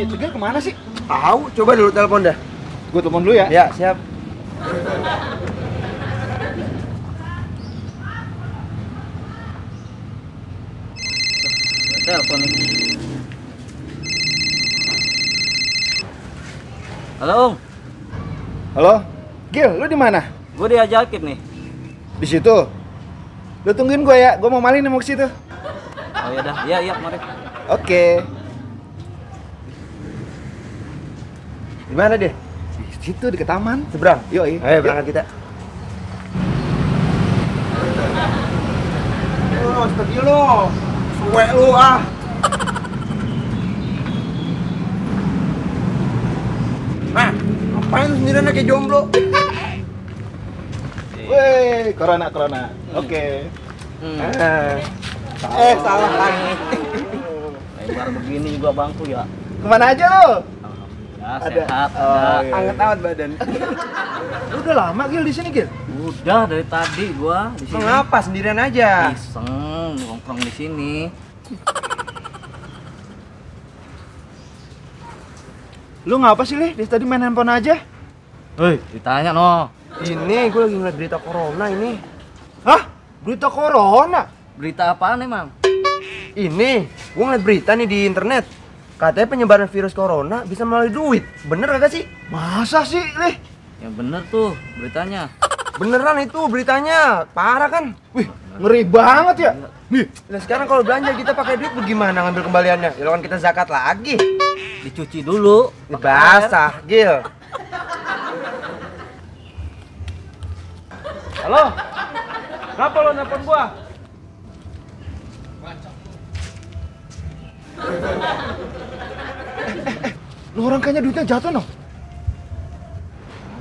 Tegar kemana sih? Tahu, coba dulu telepon dah. Gue telepon dulu ya. Ya, siap. Telepon nih. Halo, Om. Halo, Gil, lu di mana? Gue diajakin nih. Di situ. Lu tungguin gue ya, gue mau malin mau ke situ. Oh ya dah, iya mari. Oke. Di mana dia? Di situ di taman. Seberang. Yoi. Ayo berangkat kita. Oh, stegi lo. Suwe lu ah. Nah, ngapain lu sendirian kayak jomblo? Weh, corona. Oke. Salah lagi. Lebar begini juga bangku ya. Kemana aja lo? Ya, Ada. sehat Oh, ada. iya. Anget amat badan. Lu udah lama Gil di sini Gil? Udah dari tadi gua di sini. Mengapa sendirian aja? Iseng nongkrong di sini. Lu ngapa sih Lih? Dari tadi main handphone aja? Hei, ditanya no. Ini gue lagi ngeliat berita corona ini. Hah? Berita corona? Berita apaan emang? Ini, gue ngeliat berita nih di internet. Katanya penyebaran virus corona bisa melalui duit. Bener kagak sih? Masa sih Lih? Yang bener tuh beritanya. Beneran itu beritanya. Parah kan? Wih, ngeri banget ya. Nih, Nah sekarang kalau belanja kita pakai duit bagaimana ngambil kembaliannya? Ya kan kita zakat lagi. Dicuci dulu. Ini basah, Gil. Halo? Kenapa lo nelfon gua? lu orang kayaknya duitnya jatuh no.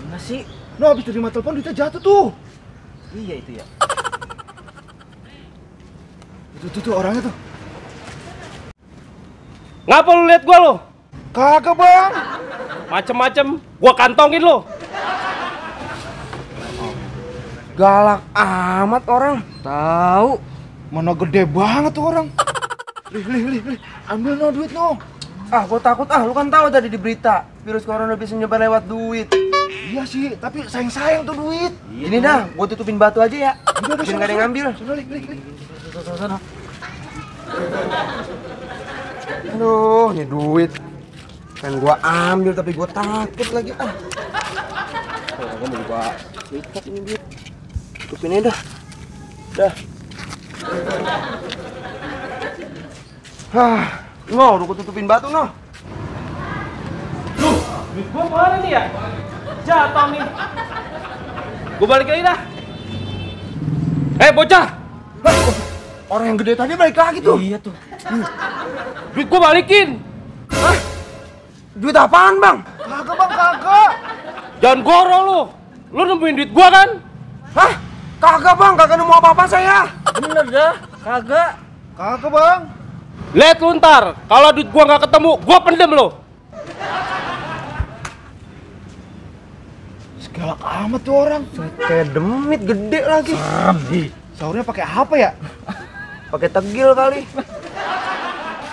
Mana sih? Lu habis terima telepon duitnya jatuh tuh. Iya itu ya. Itu orangnya tuh. Ngapa lu lihat gua lo? Kagak bang. Macem-macem, gua kantongin lo. Galak amat orang. Tahu. Mana gede banget tuh orang. Lih. Ambil no duit no. Ah, gua takut lu kan tahu tadi di berita virus corona bisa nyebar lewat duit. Iya sih, tapi sayang tuh duit. Ini dah, gua tutupin batu aja ya. Udah, Biar nggak ada yang ngambil. Sudah, Lih. Sana. Aduh, ini duit. Kan gua ambil tapi gua takut lagi ah. Gua mau gua sikat ini duit. Tutupin aja dah. Dah. Udah gua tutupin batu noh. Duit gua mana nih ya? Jatuh nih. Gua balik lagi dah. Bocah! Orang yang gede tadi balik lagi tuh. Iya tuh. Duit gua balikin! Hah? Duit apaan, Bang? Kagak bang, kagak. Jangan goro lu! Lu nemuin duit gua kan? Hah? Kagak, Bang. Kagak nemu apa-apa saya. Bener dah. Kagak. Kagak bang. Lihat lu ntar, kalau duit gua nggak ketemu, gua pendem lo. Segalak amat tuh orang. Kayak demit gede lagi. Sahurnya pakai apa ya? Pakai tegil kali.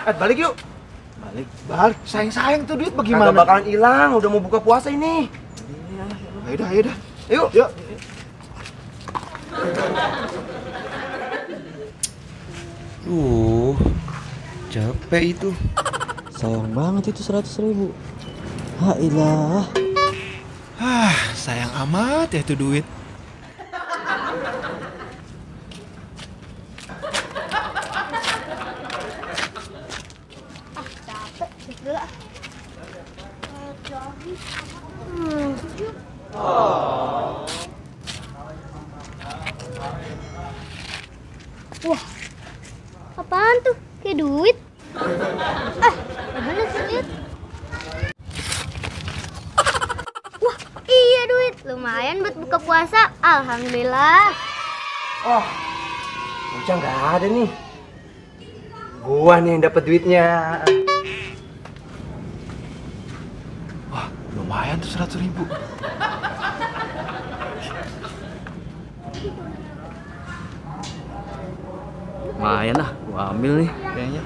Balik yuk. Balik, sayang tuh duit Kagak bagaimana? bakalan hilang, udah mau buka puasa ini. Ayo dah. Yuk. Yuk. Capek itu. Sayang banget itu 100.000. Hailah. Sayang amat ya itu duit. Capek juga. Wah, apaan tuh? Kayak duit. Mana sih lihat? Wah, iya duit. Lumayan buat buka puasa. Alhamdulillah. Oh, Ucang nggak ada nih. Gua nih yang dapat duitnya. Wah, lumayan tuh 100.000. Lumayan lah, gua ambil nih kayaknya.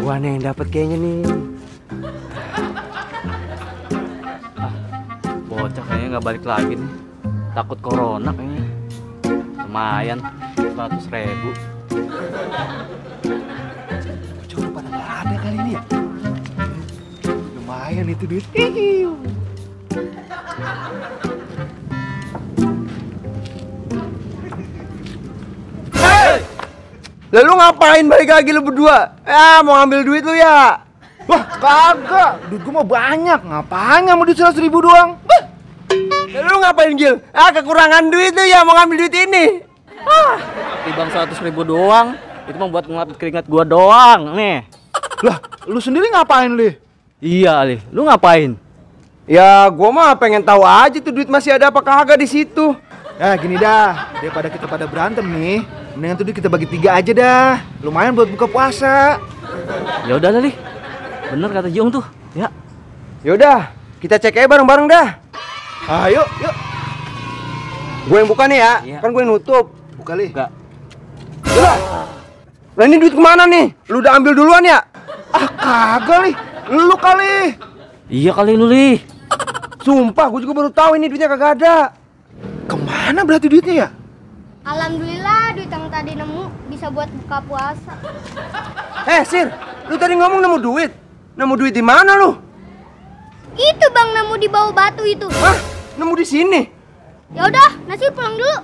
Gua nih yang dapat kayaknya nih. Bocah kayaknya nggak balik lagi nih. Takut corona kayaknya. Lumayan, 100.000. Coba pada nggak ada kali ini ya. Lumayan itu duit. Lalu ngapain balik lagi lu berdua? Mau ngambil duit lu ya? Wah kagak, duit gua mau banyak. Ngapain ngambil duit 100.000 doang? Lalu ngapain Gil? Kekurangan duit lu ya mau ngambil duit ini? Dibang 100.000 doang. Itu mah buat ngelapis keringat gua doang nih. Lah, lu sendiri ngapain, Li? Iya, Li. Lu ngapain? Ya gua mah pengen tahu aja tuh duit masih ada apa kagak di situ. Ya gini dah, daripada kita pada berantem nih, mendingan tuh duit kita bagi 3 aja dah. Lumayan buat buka puasa. Ya udah Li. Bener kata Jiung tuh. Ya. Yaudah, kita cek aja bareng-bareng dah. Ayo, yuk. Gue yang buka nih ya, Iya. kan gue yang nutup. Buka, Li. Enggak. Lah ini duit kemana nih? Lu udah ambil duluan ya? Ah, kagak, Li. Lu kali. Iya kali lu, Li. Sumpah, gue juga baru tahu ini duitnya kagak ada. Kemana berarti duitnya ya? Alhamdulillah duit yang tadi nemu bisa buat buka puasa. Sir, lu tadi ngomong nemu duit. Nemu duit di mana lu? Itu Bang nemu di bawah batu itu. Hah? Nemu di sini? Ya udah, Nasir pulang dulu.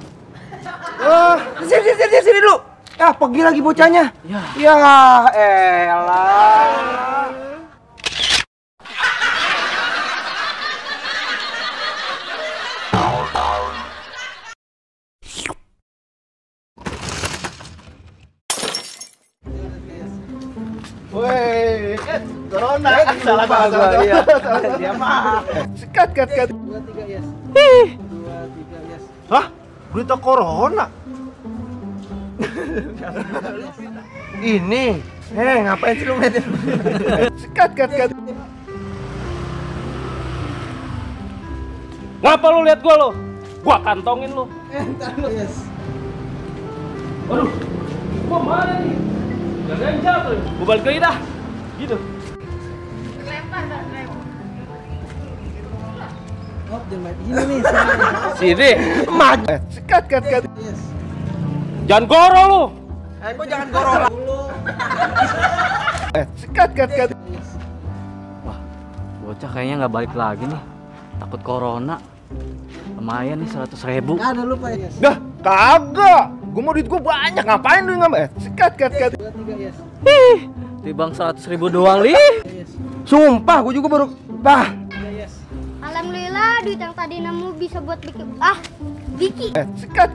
Sini dulu. Ya, pergi lagi bocahnya. Ya elah. Woi, corona. Salah. Iya. Dia mah. Sekat. Hah? Berita corona? Ini. Ngapain sih lu ngeliatin? Sekat. Ngapa lu lihat gua lo? Gua kantongin lu. Waduh, gua mana nih? Gak ada yang jatuh. Gua balik lagi dah. Gitu. Sini. Sekat. Jangan goro lu. Kok jangan gorong. Sekat. Bocah kayaknya nggak balik lagi nih. Takut corona. Lumayan nih 100.000. Dah, kagak. Gua mau duit gua banyak. Ngapain lu ngambil? Sekat. Dibang 100.000 doang, Li. Sumpah, gue juga baru. Alhamdulillah duit yang tadi nemu bisa buat bikin Biki. Sekat.